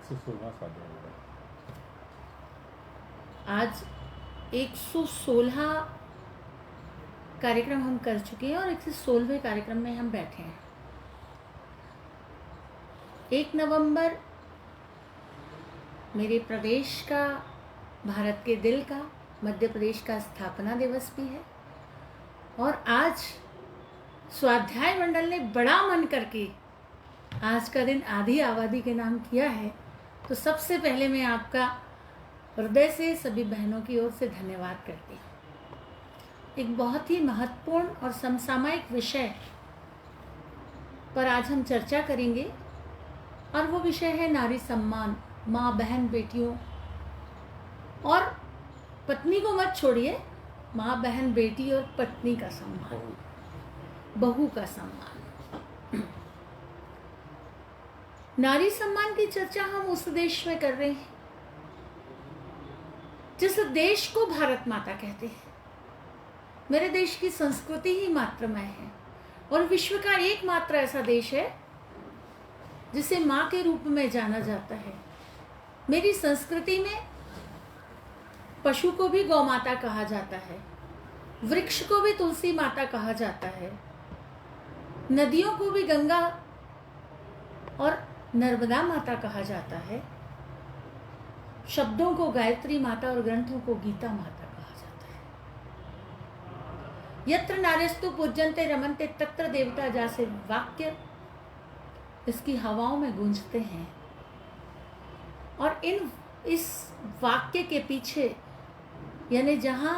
116वां साल हो गया। आज 116 कार्यक्रम हम कर चुके हैं और 116वें कार्यक्रम में हम बैठे हैं। 1 नवंबर मेरे प्रदेश का, भारत के दिल का, मध्य प्रदेश का स्थापना दिवस भी है। और आज स्वाध्याय मंडल ने बड़ा मन करके आज का दिन आधी आबादी के नाम किया है। तो सबसे पहले मैं आपका हृदय से सभी बहनों की ओर से धन्यवाद करती हूँ। एक बहुत ही महत्वपूर्ण और समसामयिक विषय पर आज हम चर्चा करेंगे और वो विषय है नारी सम्मान। माँ, बहन, बेटियों और पत्नी को मत छोड़िए, माँ, बहन, बेटी और पत्नी का सम्मान, बहू का सम्मान। नारी सम्मान की चर्चा हम उस देश में कर रहे हैं जिस देश को भारत माता कहते हैं। मेरे देश की संस्कृति ही मातृमय है और विश्व का एकमात्र ऐसा देश है जिसे माँ के रूप में जाना जाता है। मेरी संस्कृति में पशु को भी गौ माता कहा जाता है, वृक्ष को भी तुलसी माता कहा जाता है, नदियों को भी गंगा और नर्मदा माता कहा जाता है, शब्दों को गायत्री माता और ग्रंथों को गीता माता कहा जाता है। यत्र नार्यस्तु पूज्यन्ते रमन्ते तत्र देवता जैसे वाक्य इसकी हवाओं में गूंजते हैं। और इस वाक्य के पीछे, यानी जहाँ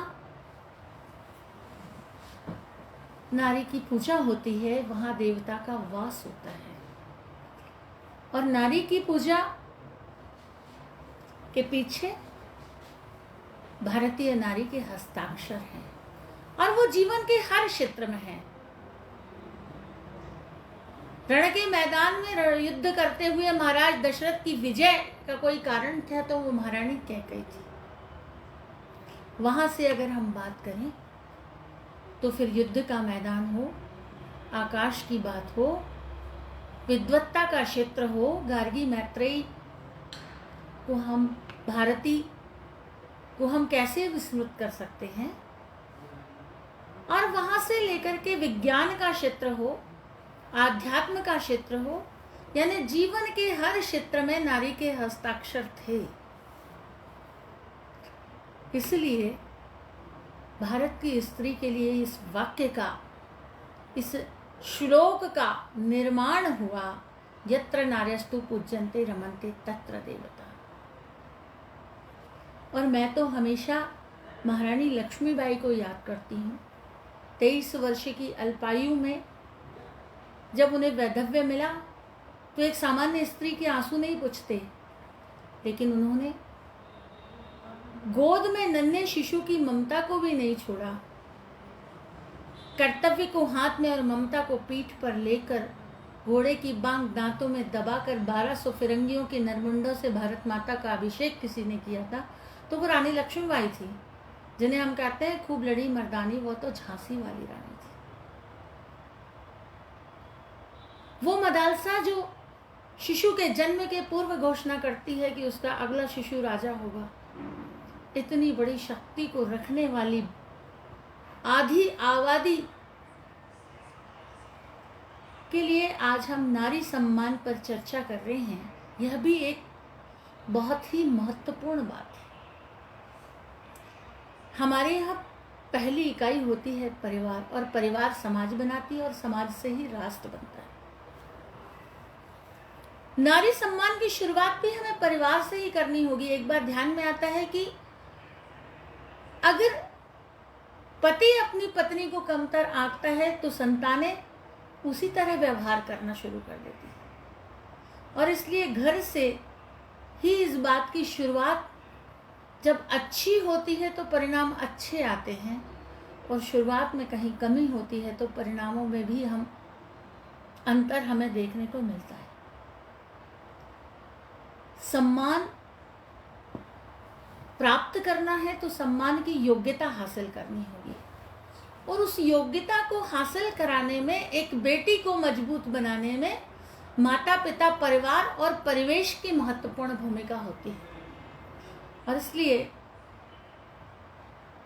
नारी की पूजा होती है वहाँ देवता का वास होता है। और नारी की पूजा के पीछे भारतीय नारी के हस्ताक्षर हैं और वो जीवन के हर क्षेत्र में है। रण के मैदान में युद्ध करते हुए महाराज दशरथ की विजय का कोई कारण था तो वो महारानी कैकेयी थी। वहां से अगर हम बात करें तो फिर युद्ध का मैदान हो, आकाश की बात हो, विद्वत्ता का क्षेत्र हो, गार्गी मैत्रेयी को हम, भारती को हम कैसे विस्मृत कर सकते हैं। और वहां से लेकर के विज्ञान का क्षेत्र हो, आध्यात्म का क्षेत्र हो, यानी जीवन के हर क्षेत्र में नारी के हस्ताक्षर थे। इसलिए भारत की स्त्री के लिए इस वाक्य का, इस श्लोक का निर्माण हुआ, यत्र नार्यस्तु पूज्यन्ते रमन्ते तत्र देवता। और मैं तो हमेशा महारानी लक्ष्मीबाई को याद करती हूँ। 23 वर्ष की अल्पायु में जब उन्हें वैधव्य मिला तो एक सामान्य स्त्री के आंसू नहीं पुछते, लेकिन उन्होंने गोद में नन्हे शिशु की ममता को भी नहीं छोड़ा। कर्तव्य को हाथ में और ममता को पीठ पर लेकर घोड़े की बांग दांतों में दबाकर 1200 फिरंगियों के नरमुंडों से भारत माता का अभिषेक किसी ने किया था तो वो रानी लक्ष्मीबाई थी, जिन्हें हम कहते हैं खूब लड़ी मर्दानी। वो तो झांसी वाली रानी थी। वो मदालसा जो शिशु के जन्म के पूर्व घोषणा करती है कि उसका अगला शिशु राजा होगा, इतनी बड़ी शक्ति को रखने वाली आधी आबादी के लिए आज हम नारी सम्मान पर चर्चा कर रहे हैं। यह भी एक बहुत ही महत्वपूर्ण बात है। हमारे यहाँ पहली इकाई होती है परिवार, और परिवार समाज बनाती है और समाज से ही राष्ट्र बनता है। नारी सम्मान की शुरुआत भी हमें परिवार से ही करनी होगी। एक बार ध्यान में आता है कि अगर पति अपनी पत्नी को कमतर आंकता है तो संतानें उसी तरह व्यवहार करना शुरू कर देती हैं। और इसलिए घर से ही इस बात की शुरुआत जब अच्छी होती है तो परिणाम अच्छे आते हैं, और शुरुआत में कहीं कमी होती है तो परिणामों में भी अंतर हमें देखने को मिलता है। सम्मान प्राप्त करना है तो सम्मान की योग्यता हासिल करनी होगी, और उस योग्यता को हासिल कराने में, एक बेटी को मजबूत बनाने में माता पिता, परिवार और परिवेश की महत्वपूर्ण भूमिका होती है। और इसलिए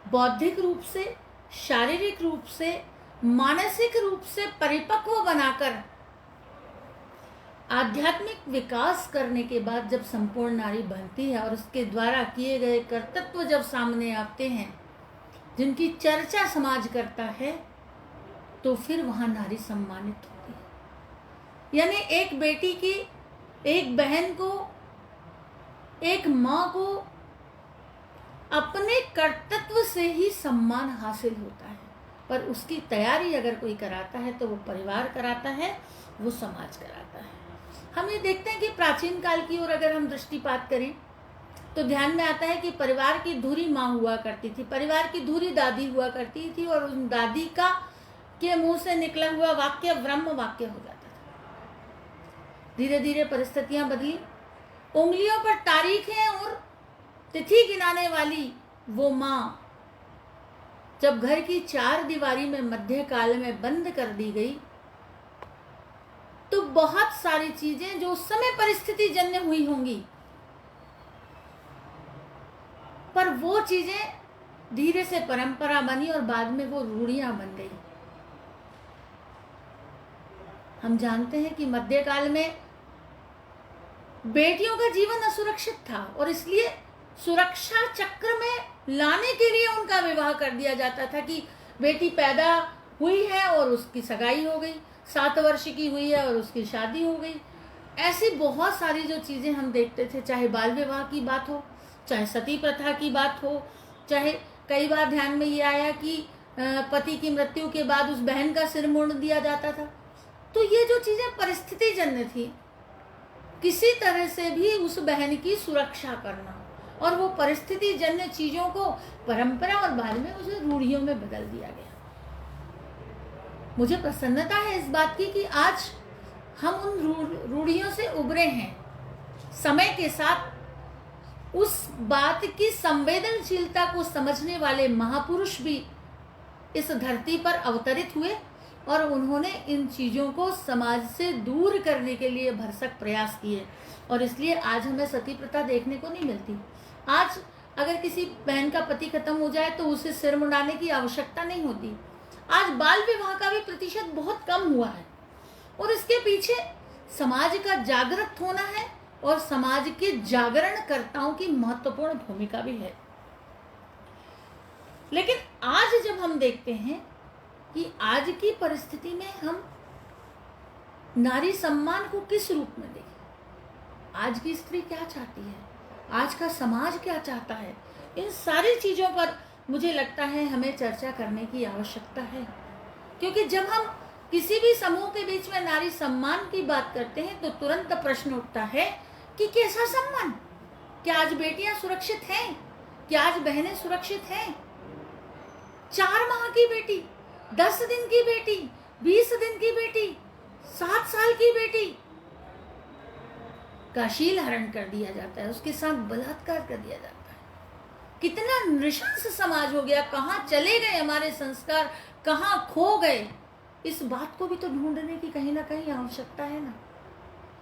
बौद्धिक रूप से, शारीरिक रूप से, मानसिक रूप से परिपक्व बनाकर आध्यात्मिक विकास करने के बाद जब संपूर्ण नारी बनती है और उसके द्वारा किए गए कर्तव्य जब सामने आते हैं, जिनकी चर्चा समाज करता है, तो फिर वहां नारी सम्मानित होती है। यानी एक बेटी की, एक बहन को, एक माँ को अपने कर्तव्य से ही सम्मान हासिल होता है। पर उसकी तैयारी अगर कोई कराता है तो वो परिवार कराता है, वो समाज कराता है। हम ये देखते हैं कि प्राचीन काल की ओर अगर हम दृष्टिपात करें तो ध्यान में आता है कि परिवार की धुरी माँ हुआ करती थी, परिवार की धुरी दादी हुआ करती थी, और उन दादी का के मुंह से निकला हुआ वाक्य ब्रह्म वाक्य हो जाता था। धीरे धीरे परिस्थितियां बदली, उंगलियों पर तारीखें और तिथि गिनाने वाली वो माँ जब घर की चार दीवारी में मध्यकाल में बंद कर दी गई, तो बहुत सारी चीजें जो उस समय परिस्थिति जन्य हुई होंगी, पर वो चीजें धीरे से परंपरा बनी और बाद में वो रूढ़ियां बन गई। हम जानते हैं कि मध्यकाल में बेटियों का जीवन असुरक्षित था और इसलिए सुरक्षा चक्र में लाने के लिए उनका विवाह कर दिया जाता था कि बेटी पैदा हुई है और उसकी सगाई हो गई, 7 वर्ष की हुई है और उसकी शादी हो गई। ऐसी बहुत सारी जो चीज़ें हम देखते थे, चाहे बाल विवाह की बात हो, चाहे सती प्रथा की बात हो, चाहे कई बार ध्यान में ये आया कि पति की मृत्यु के बाद उस बहन का सिर मोड़ दिया जाता था। तो ये जो चीज़ें परिस्थिति जन्य थी, किसी तरह से भी उस बहन की सुरक्षा करना, और वो परिस्थिति जन्य चीज़ों को परंपरा और बाद में उसे रूढ़ियों में बदल दिया गया। मुझे प्रसन्नता है इस बात की कि आज हम उन रूढ़ियों से उबरे हैं। समय के साथ उस बात की संवेदनशीलता को समझने वाले महापुरुष भी इस धरती पर अवतरित हुए और उन्होंने इन चीज़ों को समाज से दूर करने के लिए भरसक प्रयास किए, और इसलिए आज हमें सती प्रथा देखने को नहीं मिलती। आज अगर किसी बहन का पति खत्म हो जाए तो उसे सिर मुंडाने की आवश्यकता नहीं होती। आज बाल विवाह का भी प्रतिशत बहुत कम हुआ है, और इसके पीछे समाज का जागृत होना है और समाज के जागरणकर्ताओं की महत्वपूर्ण भूमिका भी है। लेकिन आज जब हम देखते हैं कि आज की परिस्थिति में हम नारी सम्मान को किस रूप में देखें, आज की स्त्री क्या चाहती है, आज का समाज क्या चाहता है, इन सारी चीज़ों पर मुझे लगता है हमें चर्चा करने की आवश्यकता है। क्योंकि जब हम किसी भी समूह के बीच में नारी सम्मान की बात करते हैं तो तुरंत प्रश्न उठता है कि कैसा सम्मान? क्या आज बेटियां सुरक्षित हैं? क्या आज बहनें सुरक्षित हैं? 4 माह की बेटी, 10 दिन की बेटी, 20 दिन की बेटी, 7 साल की बेटी का शील हरण कर दिया जाता है, उसके साथ बलात्कार कर दिया जाता है। कितना नृशंस समाज हो गया, कहाँ चले गए हमारे संस्कार, कहाँ खो गए? इस बात को भी तो ढूंढने की कहीं ना कहीं आवश्यकता है ना,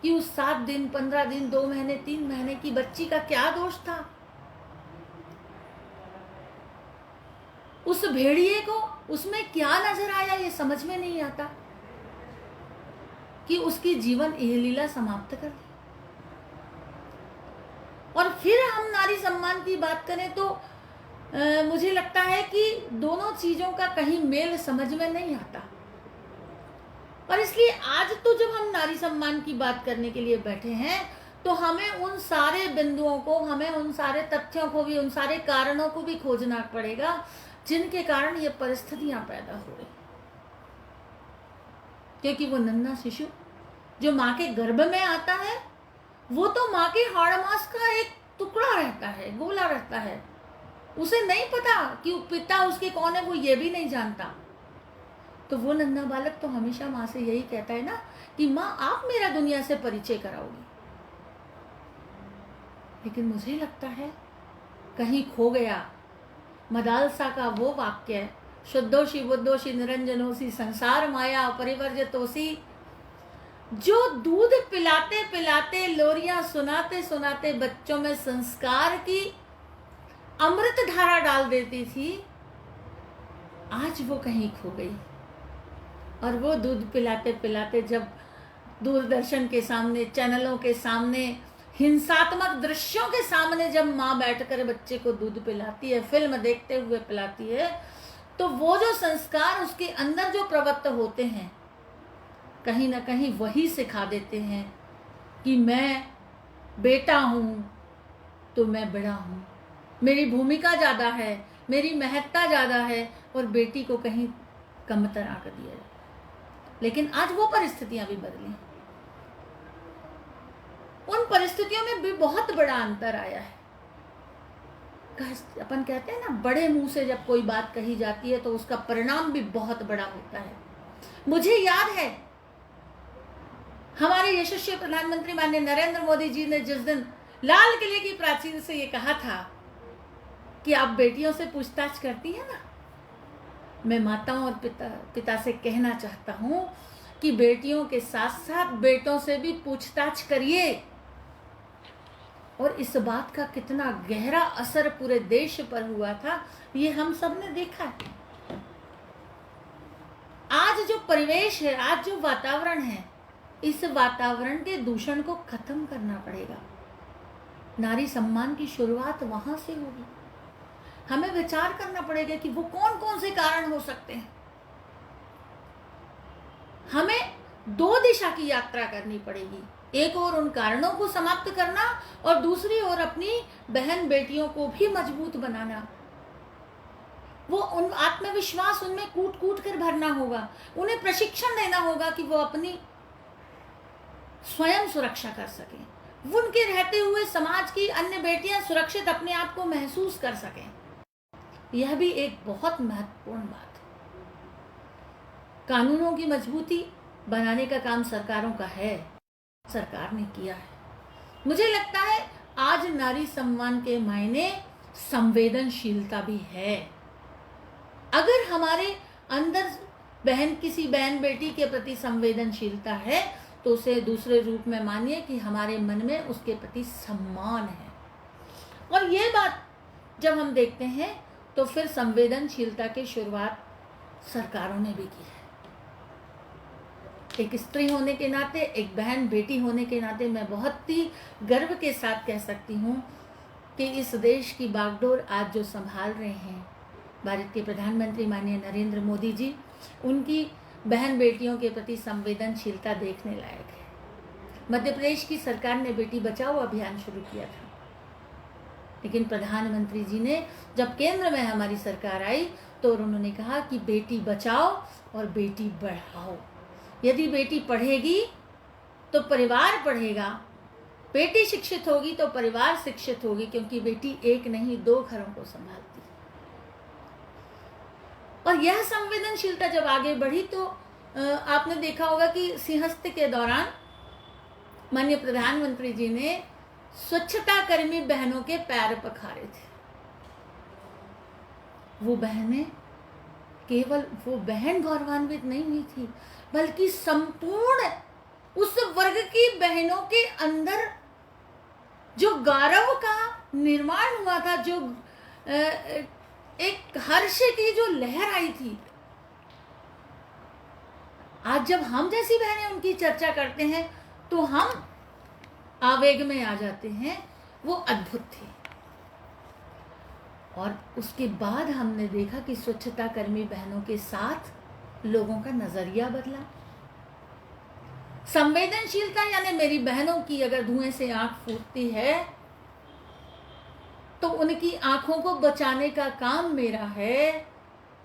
कि उस 7 दिन, 15 दिन, 2 महीने, 3 महीने की बच्ची का क्या दोष था? उस भेड़िए को उसमें क्या नजर आया, ये समझ में नहीं आता कि उसकी जीवन लीला समाप्त कर दी। और फिर हम नारी सम्मान की बात करें तो मुझे लगता है कि दोनों चीजों का कहीं मेल समझ में नहीं आता। और इसलिए आज तो जब हम नारी सम्मान की बात करने के लिए बैठे हैं तो हमें उन सारे बिंदुओं को, हमें उन सारे तथ्यों को भी, उन सारे कारणों को भी खोजना पड़ेगा जिनके कारण ये परिस्थितियां पैदा हो रही। क्योंकि वो नन्हा शिशु जो माँ के गर्भ में आता है, वो तो माँ के हाड़ मास का एक टुकड़ा रहता है, गोला रहता है। उसे नहीं पता कि पिता उसके कौन है, वो ये भी नहीं जानता। तो वो नन्हा बालक तो हमेशा माँ से यही कहता है ना कि माँ आप मेरा दुनिया से परिचय कराओगी। लेकिन मुझे लगता है कहीं खो गया मदालसा का वो वाक्य, शुद्धोषी बुद्धोषी निरंजनोषी संसार माया परिवर्जतोषी जो दूध पिलाते पिलाते, लोरियां सुनाते सुनाते बच्चों में संस्कार की अमृत धारा डाल देती थी, आज वो कहीं खो गई। और वो दूध पिलाते पिलाते जब दूरदर्शन के सामने, चैनलों के सामने, हिंसात्मक दृश्यों के सामने जब माँ बैठकर बच्चे को दूध पिलाती है, फिल्म देखते हुए पिलाती है, तो वो जो संस्कार उसके अंदर जो प्रवृत्त होते हैं, कहीं ना कहीं वही सिखा देते हैं कि मैं बेटा हूँ तो मैं बड़ा हूँ, मेरी भूमिका ज़्यादा है, मेरी महत्ता ज़्यादा है, और बेटी को कहीं कमतर आकर दिया जाए। लेकिन आज वो परिस्थितियां भी बदली, उन परिस्थितियों में भी बहुत बड़ा अंतर आया है। अपन कहते हैं ना, बड़े मुंह से जब कोई बात कही जाती है तो उसका परिणाम भी बहुत बड़ा होता है। मुझे याद है हमारे यशस्वी प्रधानमंत्री माननीय नरेंद्र मोदी जी ने जिस दिन लाल किले की प्राचीर से ये कहा था कि आप बेटियों से पूछताछ करती है ना, मैं माताओं और पिता से कहना चाहता हूं कि बेटियों के साथ साथ बेटों से भी पूछताछ करिए। और इस बात का कितना गहरा असर पूरे देश पर हुआ था, ये हम सब ने देखा है। आज जो परिवेश है, आज जो वातावरण है, इस वातावरण के दूषण को खत्म करना पड़ेगा। नारी सम्मान की शुरुआत वहां से होगी। हमें विचार करना पड़ेगा कि वो कौन कौन से कारण हो सकते हैं। हमें दो दिशा की यात्रा करनी पड़ेगी, एक और उन कारणों को समाप्त करना, और दूसरी ओर अपनी बहन बेटियों को भी मजबूत बनाना। वो उन आत्मविश्वास उनमें कूट कूट कर भरना होगा, उन्हें प्रशिक्षण देना होगा कि वो अपनी स्वयं सुरक्षा कर सकें, वो उनके रहते हुए समाज की अन्य बेटियां सुरक्षित अपने आप को महसूस कर सकें। यह भी एक बहुत महत्वपूर्ण बात है। कानूनों की मजबूती बनाने का काम सरकारों का है, सरकार ने किया है। मुझे लगता है आज नारी सम्मान के मायने संवेदनशीलता भी है। अगर हमारे अंदर किसी बहन बेटी के प्रति संवेदनशीलता है तो उसे दूसरे रूप में मानिए कि हमारे मन में उसके प्रति सम्मान है। और ये बात जब हम देखते हैं तो फिर संवेदनशीलता की शुरुआत सरकारों ने भी की है। एक स्त्री होने के नाते, एक बहन बेटी होने के नाते मैं बहुत ही गर्व के साथ कह सकती हूँ कि इस देश की बागडोर आज जो संभाल रहे हैं भारत के प्रधानमंत्री माननीय नरेंद्र मोदी जी, उनकी बहन बेटियों के प्रति संवेदनशीलता देखने लायक है। मध्य प्रदेश की सरकार ने बेटी बचाओ अभियान शुरू किया था, लेकिन प्रधानमंत्री जी ने जब केंद्र में हमारी सरकार आई तो उन्होंने कहा कि बेटी बचाओ और बेटी बढ़ाओ। यदि बेटी पढ़ेगी तो परिवार पढ़ेगा, बेटी शिक्षित होगी तो परिवार शिक्षित होगी, क्योंकि बेटी एक नहीं दो घरों को संभालती। और यह संवेदनशीलता जब आगे बढ़ी तो आपने देखा होगा कि सिंहस्थ के दौरान माननीय प्रधानमंत्री जी ने स्वच्छता कर्मी बहनों के पैर पखारे थे। वो बहनें, केवल वो बहन गौरवान्वित नहीं हुई थी, बल्कि संपूर्ण उस वर्ग की बहनों के अंदर जो गौरव का निर्माण हुआ था, जो एक हर्ष की जो लहर आई थी, आज जब हम जैसी बहनें उनकी चर्चा करते हैं तो हम आवेग में आ जाते हैं। वो अद्भुत थी। और उसके बाद हमने देखा कि स्वच्छता कर्मी बहनों के साथ लोगों का नजरिया बदला। संवेदनशीलता यानी मेरी बहनों की अगर धुएं से आंख फूटती है तो उनकी आंखों को बचाने का काम मेरा है।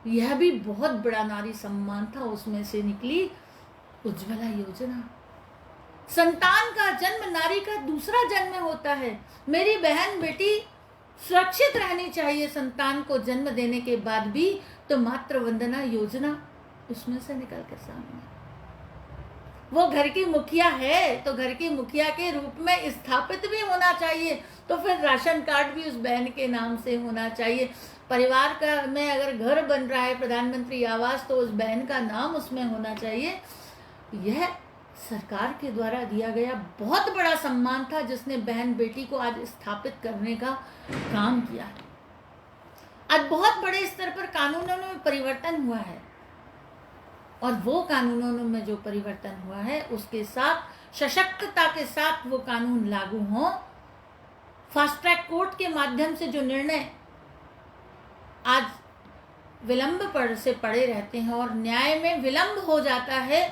यह भी बहुत बड़ा नारी सम्मान था। उसमें से निकली उज्ज्वला योजना। संतान का जन्म नारी का दूसरा जन्म होता है। मेरी बहन बेटी सुरक्षित रहनी चाहिए संतान को जन्म देने के बाद भी, तो मातृ वंदना योजना उसमें से निकल कर सामने। वो घर की मुखिया है तो घर की मुखिया के रूप में स्थापित भी होना चाहिए, तो फिर राशन कार्ड भी उस बहन के नाम से होना चाहिए। परिवार का में अगर घर बन रहा है प्रधानमंत्री आवास, तो उस बहन का नाम उसमें होना चाहिए। यह सरकार के द्वारा दिया गया बहुत बड़ा सम्मान था, जिसने बहन बेटी को आज स्थापित करने का काम किया है। आज बहुत बड़े स्तर पर कानूनों में परिवर्तन हुआ है, और वो कानूनों में जो परिवर्तन हुआ है उसके साथ सशक्तता के साथ वो कानून लागू हों। फास्ट ट्रैक कोर्ट के माध्यम से जो निर्णय आज विलंब पर से पड़े रहते हैं और न्याय में विलंब हो जाता है,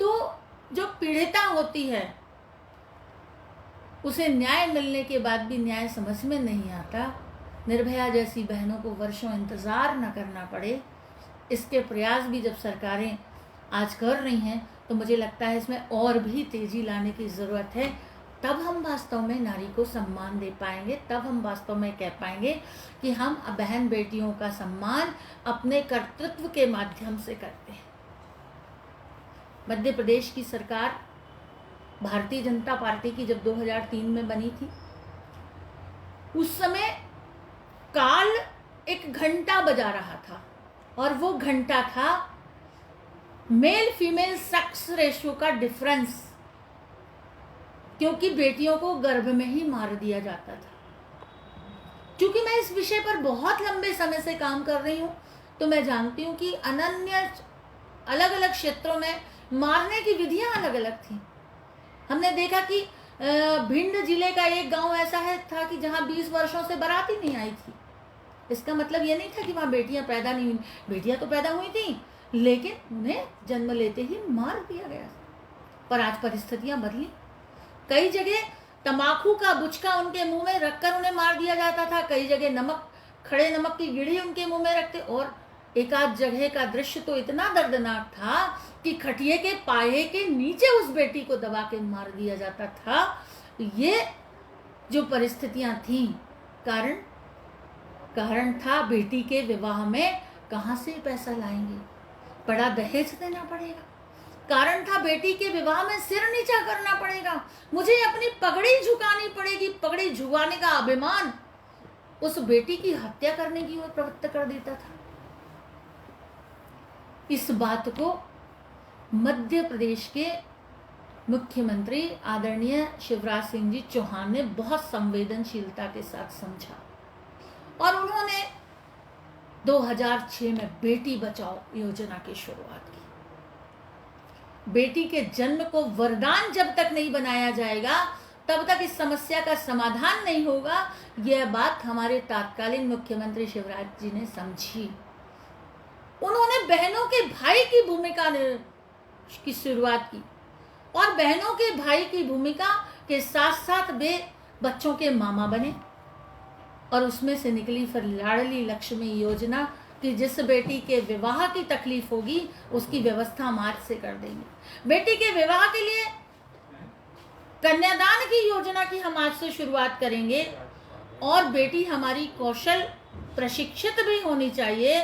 तो जो पीड़िता होती है उसे न्याय मिलने के बाद भी न्याय समझ में नहीं आता। निर्भया जैसी बहनों को वर्षों इंतजार न करना पड़े, इसके प्रयास भी जब सरकारें आज कर रही हैं, तो मुझे लगता है इसमें और भी तेजी लाने की ज़रूरत है। तब हम वास्तव में नारी को सम्मान दे पाएंगे, तब हम वास्तव में कह पाएंगे कि हम बहन बेटियों का सम्मान अपने कर्तृत्व के माध्यम से करते हैं। मध्य प्रदेश की सरकार भारतीय जनता पार्टी की जब 2003 में बनी थी, उस समय काल एक घंटा बजा रहा था, और वो घंटा था मेल फीमेल सेक्स रेशियो का डिफरेंस, क्योंकि बेटियों को गर्भ में ही मार दिया जाता था। क्योंकि मैं इस विषय पर बहुत लंबे समय से काम कर रही हूँ, तो मैं जानती हूँ कि अनन्य अलग अलग क्षेत्रों में मारने की विधियां अलग अलग थी। हमने देखा कि भिंड जिले का एक गांव ऐसा था कि जहां 20 वर्षों से बारात ही नहीं आई थी। इसका मतलब ये नहीं था कि वहां बेटियां पैदा नहीं हुई, बेटियां तो पैदा हुई थी, लेकिन उन्हें जन्म लेते ही मार दिया गया। पर आज परिस्थितियां बदली। कई जगह तंबाकू का गुटखा उनके मुंह में रखकर उन्हें मार दिया जाता था, कई जगह खड़े नमक की गिड़ी उनके मुंह में रखते, और एक आध जगह का दृश्य तो इतना दर्दनाक था कि खटिये के पाये के नीचे उस बेटी को दबा के मार दिया जाता था। ये जो परिस्थितियां थीं, कारण था बेटी के विवाह में कहाँ से पैसा लाएंगे, बड़ा दहेज देना पड़ेगा। कारण था बेटी के विवाह में सिर नीचा करना पड़ेगा, मुझे अपनी पगड़ी झुकानी पड़ेगी। पगड़ी झुकाने का अभिमान उस बेटी की हत्या करने की ओर प्रवृत्त कर देता था। इस बात को मध्य प्रदेश के मुख्यमंत्री आदरणीय शिवराज सिंह जी चौहान ने बहुत संवेदनशीलता के साथ समझा, और उन्होंने 2006 में बेटी बचाओ योजना की शुरुआत की। बेटी के जन्म को वरदान जब तक नहीं बनाया जाएगा, तब तक इस समस्या का समाधान नहीं होगा। यह बात हमारे तत्कालीन मुख्यमंत्री शिवराज जी ने समझी। उन्होंने बहनों के भाई की भूमिका की शुरुआत की, और बहनों के भाई की भूमिका के साथ साथ वे बच्चों के मामा बने, और उसमें से निकली फिर लाडली लक्ष्मी योजना कि जिस बेटी के विवाह की तकलीफ होगी उसकी व्यवस्था हम आज से कर देंगे। बेटी के विवाह के लिए कन्यादान की योजना की हम आज से शुरुआत करेंगे, और बेटी हमारी कौशल प्रशिक्षित भी होनी चाहिए,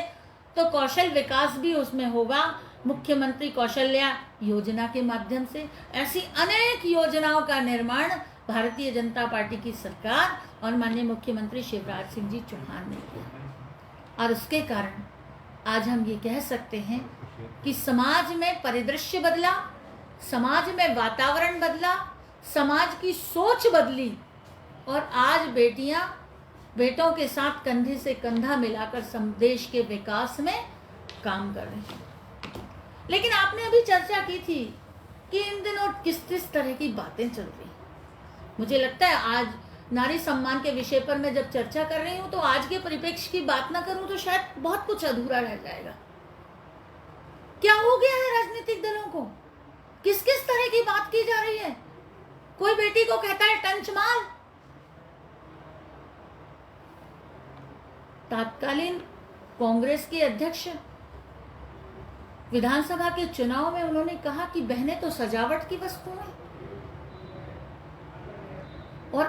तो कौशल विकास भी उसमें होगा मुख्यमंत्री कौशल्या योजना के माध्यम से। ऐसी अनेक योजनाओं का निर्माण भारतीय जनता पार्टी की सरकार और माननीय मुख्यमंत्री शिवराज सिंह जी चौहान ने किया, और उसके कारण आज हम ये कह सकते हैं कि समाज में परिदृश्य बदला, समाज में वातावरण बदला, समाज की सोच बदली, और आज बेटियां बेटों के साथ कंधे से कंधा मिलाकर देश के विकास में काम कर रही हैं। लेकिन आपने अभी चर्चा की थी कि इन दिनों किस तरह की बातें चल रही। मुझे लगता है आज नारी सम्मान के विषय पर मैं जब चर्चा कर रही हूं, तो आज के परिप्रेक्ष्य की बात ना करूं तो शायद बहुत कुछ अधूरा रह जाएगा। क्या हो गया है राजनीतिक दलों को? किस किस तरह की बात की जा रही है? कोई बेटी को कहता है टंच मार। तत्कालीन कांग्रेस के अध्यक्ष विधानसभा के चुनाव में उन्होंने कहा कि बहनें तो सजावट की वस्तु हैं, और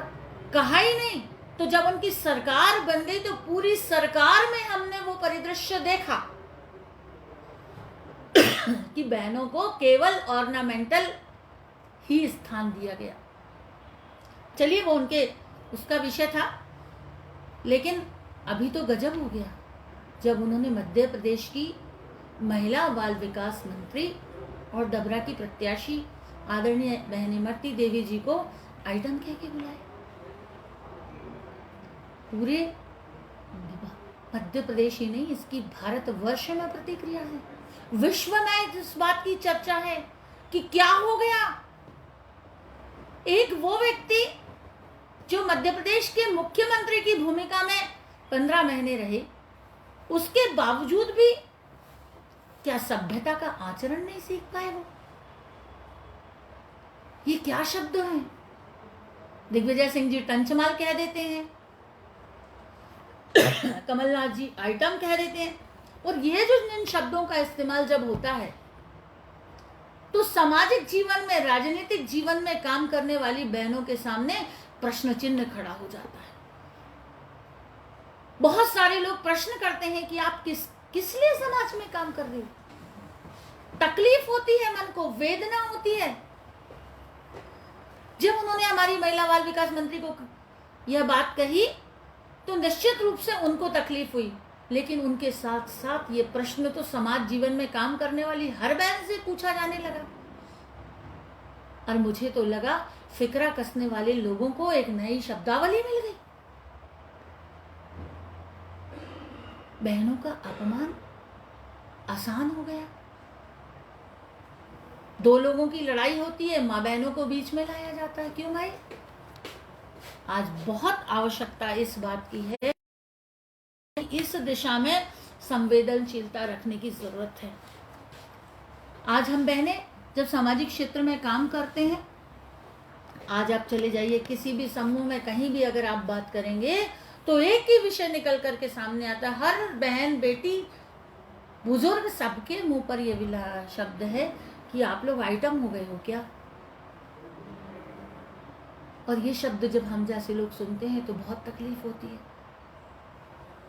कहा ही नहीं, तो जब उनकी सरकार बन गई तो पूरी सरकार में हमने वो परिदृश्य देखा कि बहनों को केवल ऑर्नामेंटल ही स्थान दिया गया। चलिए वो उनके उसका विषय था, लेकिन अभी तो गजब हो गया जब उन्होंने मध्य प्रदेश की महिला बाल विकास मंत्री और डबरा की प्रत्याशी आदरणीय बहन इमरती देवी जी को आइटम कह के बुलाए। पूरे मध्य प्रदेश ही नहीं, इसकी भारतवर्ष में प्रतिक्रिया है, विश्व में इस बात की चर्चा है कि क्या हो गया। एक वो व्यक्ति जो मध्य प्रदेश के मुख्यमंत्री की भूमिका में 15 महीने रहे, उसके बावजूद भी क्या सभ्यता का आचरण नहीं सीख पाए वो? ये क्या शब्द हैं? दिग्विजय सिंह जी टंचमाल कह देते हैं, कमलनाथ जी आइटम कह देते हैं। और ये जो इन शब्दों का इस्तेमाल जब होता है तो सामाजिक जीवन में, राजनीतिक जीवन में काम करने वाली बहनों के सामने प्रश्न चिन्ह खड़ा हो जाता है। बहुत सारे लोग प्रश्न करते हैं कि आप किस लिए समाज में काम कर रहे हो? तकलीफ होती है, मन को वेदना होती है। जब उन्होंने हमारी महिला बाल विकास मंत्री को यह बात कही तो निश्चित रूप से उनको तकलीफ हुई, लेकिन उनके साथ साथ ये प्रश्न तो समाज जीवन में काम करने वाली हर बहन से पूछा जाने लगा। और मुझे तो लगा फिक्रा कसने वाले लोगों को एक नई शब्दावली मिल गई। बहनों का अपमान आसान हो गया। दो लोगों की लड़ाई होती है, मां बहनों को बीच में लाया जाता है। क्यों भाई? आज बहुत आवश्यकता इस बात की है, इस दिशा में संवेदनशीलता रखने की जरूरत है। आज हम बहनें जब सामाजिक क्षेत्र में काम करते हैं, आज आप चले जाइए किसी भी समूह में, कहीं भी अगर आप बात करेंगे तो एक ही विषय निकल करके सामने आता है। हर बहन, बेटी, बुजुर्ग, सबके मुंह पर यह शब्द है कि आप लोग आइटम हो गए हो क्या? और ये शब्द जब हम जैसे लोग सुनते हैं तो बहुत तकलीफ होती है।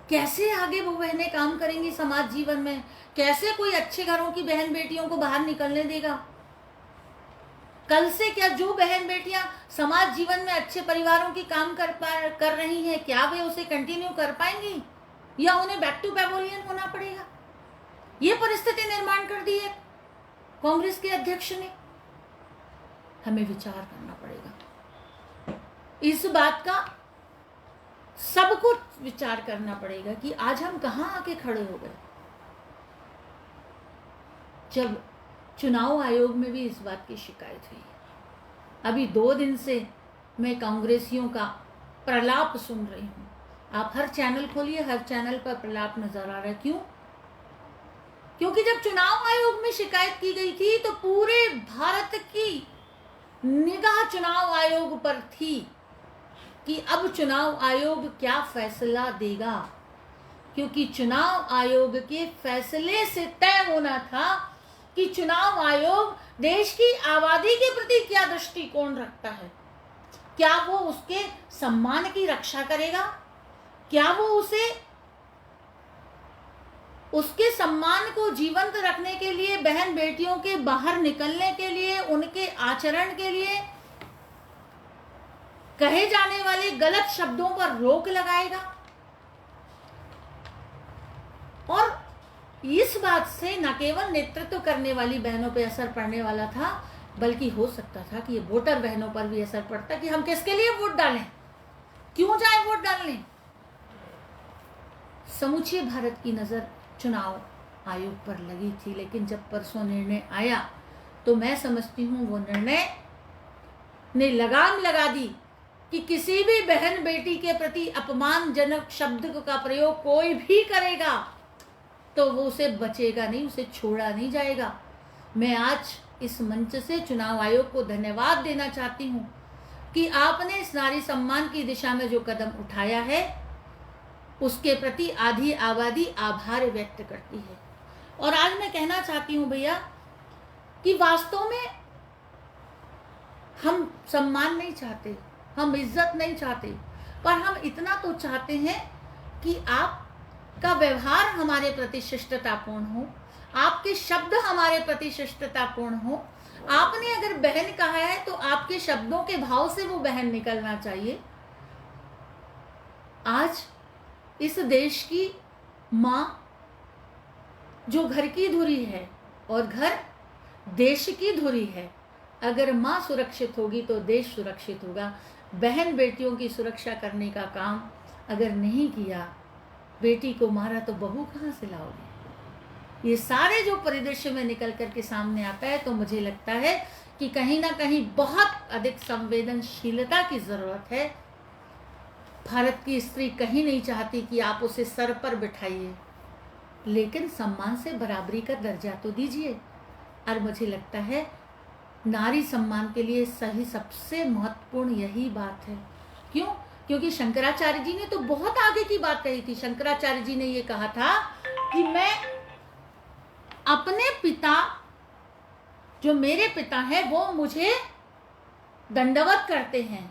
कैसे आगे वो बहनें काम करेंगी समाज जीवन में? कैसे कोई अच्छे घरों की बहन बेटियों को बाहर निकलने देगा? कल से क्या जो बहन बेटियां समाज जीवन में अच्छे परिवारों की काम कर रही हैं, क्या वे उसे कंटिन्यू कर पाएंगी या उन्हें बैक टू पैवेलियन होना पड़ेगा? ये परिस्थिति निर्माण कर दी है कांग्रेस के अध्यक्ष ने। हमें विचार करना पड़ेगा इस बात का, सबको विचार करना पड़ेगा कि आज हम कहां आके खड़े हो गए। जब चुनाव आयोग में भी इस बात की शिकायत हुई, अभी 2 दिन से मैं कांग्रेसियों का प्रलाप सुन रही हूं। आप हर चैनल खोलिए, हर चैनल पर प्रलाप नजर आ रहा है। क्यों? क्योंकि जब चुनाव आयोग में शिकायत की गई थी तो पूरे भारत की निगाह चुनाव आयोग पर थी कि अब चुनाव आयोग क्या फैसला देगा, क्योंकि चुनाव आयोग के फैसले से तय होना था कि चुनाव आयोग देश की आबादी के प्रति क्या दृष्टिकोण रखता है। क्या वो उसके सम्मान की रक्षा करेगा? क्या वो उसके सम्मान को जीवंत रखने के लिए, बहन बेटियों के बाहर निकलने के लिए, उनके आचरण के लिए कहे जाने वाले गलत शब्दों पर रोक लगाएगा? और इस बात से न केवल नेतृत्व करने वाली बहनों पर असर पड़ने वाला था, बल्कि हो सकता था कि ये वोटर बहनों पर भी असर पड़ता कि हम किसके लिए वोट डालें, क्यों जाए वोट डालने। समूचे भारत की नजर चुनाव आयोग पर लगी थी, लेकिन जब परसों निर्णय आया तो मैं समझती हूँ वो निर्णय ने लगाम लगा दी कि किसी भी बहन बेटी के प्रति अपमानजनक शब्द का प्रयोग कोई भी करेगा तो वो उसे बचेगा नहीं, उसे छोड़ा नहीं जाएगा। मैं आज इस मंच से चुनाव आयोग को धन्यवाद देना चाहती हूँ कि आपने इस नारी सम्मान की दिशा में जो कदम उठाया है उसके प्रति आधी आबादी आभार व्यक्त करती है। और आज मैं कहना चाहती हूँ भैया कि वास्तव में हम सम्मान नहीं चाहते, हम इज्जत नहीं चाहते, पर हम इतना तो चाहते हैं कि आपका व्यवहार हमारे प्रति शिष्टतापूर्ण हो, आपके शब्द हमारे प्रति शिष्टतापूर्ण हो। आपने अगर बहन कहा है तो आपके शब्दों के भाव से वो बहन निकलना चाहिए। आज इस देश की माँ जो घर की धुरी है और घर देश की धुरी है, अगर माँ सुरक्षित होगी तो देश सुरक्षित होगा। बहन बेटियों की सुरक्षा करने का काम अगर नहीं किया, बेटी को मारा तो बहू कहाँ से लाओगे। ये सारे जो परिदृश्य में निकल करके सामने आता है, तो मुझे लगता है कि कहीं ना कहीं बहुत अधिक संवेदनशीलता की जरूरत है। भारत की स्त्री कहीं नहीं चाहती कि आप उसे सर पर बिठाइए, लेकिन सम्मान से बराबरी का दर्जा तो दीजिए। और मुझे लगता है नारी सम्मान के लिए सही सबसे महत्वपूर्ण यही बात है। क्यों? क्योंकि शंकराचार्य जी ने तो बहुत आगे की बात कही थी। शंकराचार्य जी ने ये कहा था कि मैं अपने पिता, जो मेरे पिता हैं, वो मुझे दंडवत करते हैं,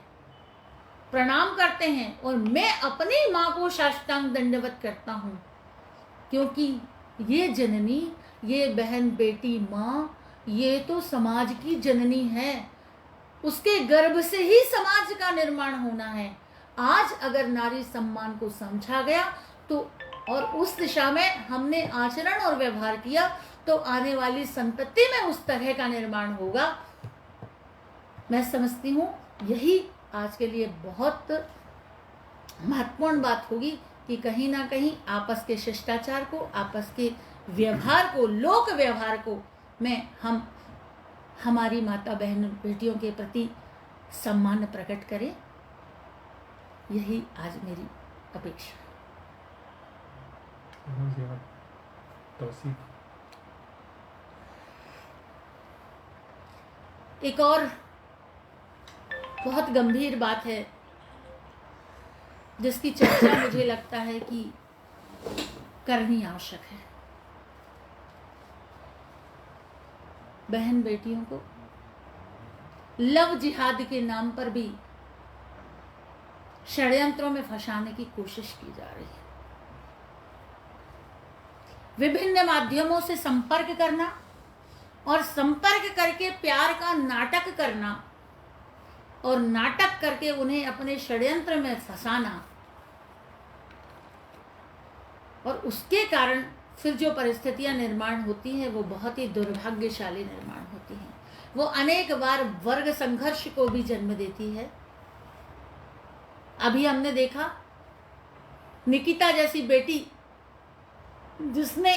प्रणाम करते हैं, और मैं अपनी माँ को साष्टांग दंडवत करता हूँ, क्योंकि ये जननी, ये बहन बेटी माँ, ये तो समाज की जननी है। उसके गर्भ से ही समाज का निर्माण होना है। आज अगर नारी सम्मान को समझा गया तो, और उस दिशा में हमने आचरण और व्यवहार किया, तो आने वाली संतति में उस तरह का निर्माण होगा। मैं समझती हूँ यही आज के लिए बहुत महत्वपूर्ण बात होगी कि कहीं ना कहीं आपस के शिष्टाचार को, आपस के व्यवहार को, लोक व्यवहार को में हम हमारी माता बहन बेटियों के प्रति सम्मान प्रकट करें। यही आज मेरी अपेक्षा है। एक और बहुत गंभीर बात है जिसकी चर्चा मुझे लगता है कि करनी आवश्यक है। बहन बेटियों को लव जिहाद के नाम पर भी षड्यंत्रों में फंसाने की कोशिश की जा रही है। विभिन्न माध्यमों से संपर्क करना और संपर्क करके प्यार का नाटक करना और नाटक करके उन्हें अपने षड्यंत्र में फंसाना, और उसके कारण फिर जो परिस्थितियां निर्माण होती हैं वो बहुत ही दुर्भाग्यशाली निर्माण होती हैं। वो अनेक बार वर्ग संघर्ष को भी जन्म देती है। अभी हमने देखा निकिता जैसी बेटी, जिसने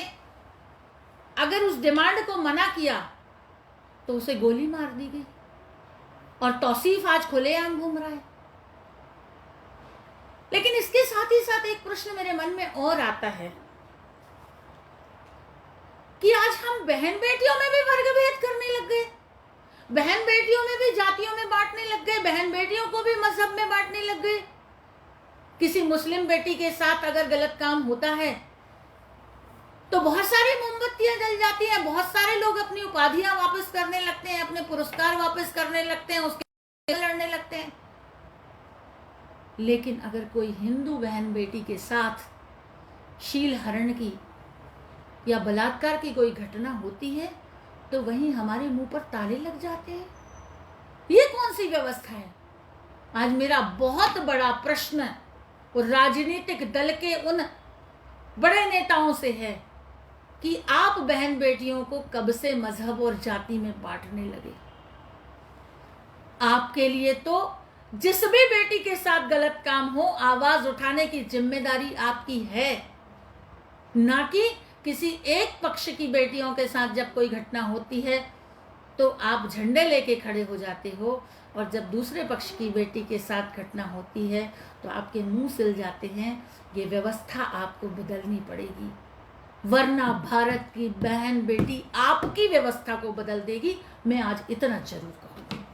अगर उस डिमांड को मना किया तो उसे गोली मार दी गई, और तौसीफ आज खुलेआम घूम रहा है। लेकिन इसके साथ ही साथ एक प्रश्न मेरे मन में और आता है कि आज हम बहन बेटियों में भी वर्ग भेद करने लग गए, बहन बेटियों में भी जातियों में बांटने लग गए, बहन बेटियों को भी मजहब में बांटने लग गए। किसी मुस्लिम बेटी के साथ अगर गलत काम होता है तो बहुत सारी मोमबत्तियां जल जाती हैं, बहुत सारे लोग अपनी उपाधियां वापस करने लगते हैं, अपने पुरस्कार वापस करने लगते हैं, उसके लड़ने लगते हैं। लेकिन अगर कोई हिंदू बहन बेटी के साथ शील हरण की या बलात्कार की कोई घटना होती है तो वहीं हमारे मुंह पर ताले लग जाते हैं। ये कौन सी व्यवस्था है? आज मेरा बहुत बड़ा प्रश्न राजनीतिक दल के उन बड़े नेताओं से है कि आप बहन बेटियों को कब से मजहब और जाति में बांटने लगे। आपके लिए तो जिस भी बेटी के साथ गलत काम हो, आवाज उठाने की जिम्मेदारी आपकी है, ना कि किसी एक पक्ष की बेटियों के साथ जब कोई घटना होती है तो आप झंडे लेके खड़े हो जाते हो, और जब दूसरे पक्ष की बेटी के साथ घटना होती है तो आपके मुंह सिल जाते हैं। ये व्यवस्था आपको बदलनी पड़ेगी, वरना भारत की बहन बेटी आपकी व्यवस्था को बदल देगी। मैं आज इतना जरूर कहूँगी।